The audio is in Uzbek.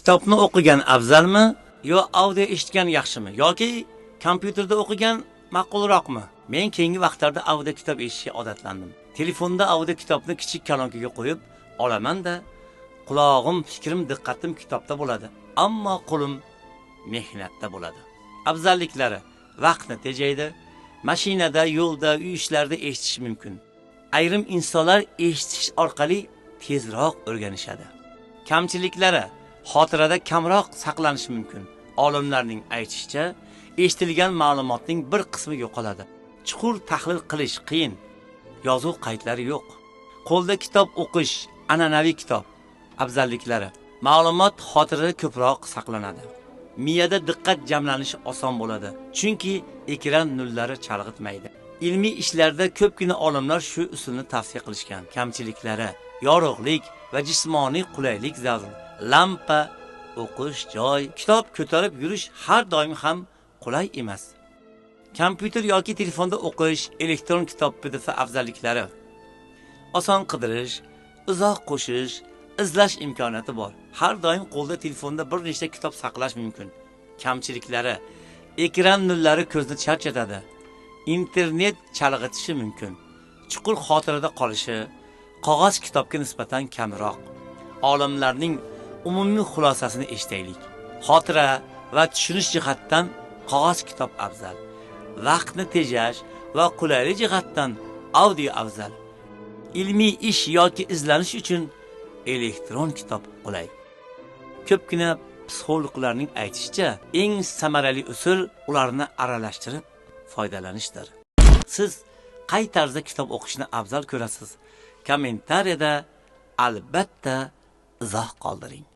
Kitobni o'qigan afzalmi yo audio eshitgan yaxshimi yoki kompyuterda o'qigan ma'qulroqmi? Men keyingi vaqtlarda audio kitob eshitishga odatlandim. Telefonda audio kitobni kichik kolonkaga qo'yib olaman-da, qulog'im, fikrim, diqqatim kitobda bo'ladi, ammo qo'lim mehnatda bo'ladi. Afzalliklari: vaqtni tejaydi, mashinada, yo'lda, uy ishlarida eshitish mumkin. Ayrim insonlar eshitish orqali tezroq o'rganishadi. Kamchiliklari: xotirada kamroq saqlanishi mumkin. Olimlarning aytishicha, eshitilgan ma'lumotning bir qismi yo'qoladi. Chuqur tahlil qilish qiyin. Yozuv qaydlari yo'q. Qo'lda kitob o'qish, an'anaviy kitob. Afzalliklari: ma'lumot xotirada ko'proq saqlanadi. Miyada diqqat jamlanishi oson bo'ladi, chunki ekran nullari chalg'itmaydi. Ilmiy ishlarda ko'pgina olimlar shu usulni tavsiya qilishgan. Kamchiliklari: yorug'lik va jismoniy qulaylik zarur. Lampa, o'qish joy, kitob ko'tarib yurish har doim ham qulay emas. Kompyuter yoki telefonda o'qish, elektron kitob PDF afzalliklari: oson qidirish, uzoq qo'shish, izlash imkoniyati bor. Har doim qo'lda telefonda bir nechta kitob saqlash mumkin. Kamchiliklari: ekran nullari ko'zni charchatadi. Internet chalg'itishi mumkin. Chuqur xotirada qolishi qog'oz kitobga nisbatan kamroq. Olimlarning umumiy xulosasini eshitaylik. Xotira va tushunish jihatdan qog'oz kitob afzal. Vaqtni tejash va qulaylik jihatdan audio afzal. Ilmiy ish yoki izlanish uchun elektron kitob qulay. Ko'pgina psixologlarning aytishicha, eng samarali usul ularni aralashtirib foydalanishdir. Siz qay tarzda kitob o'qishni afzal ko'rasiz? Kommentariyada albatta izoh qoldiring.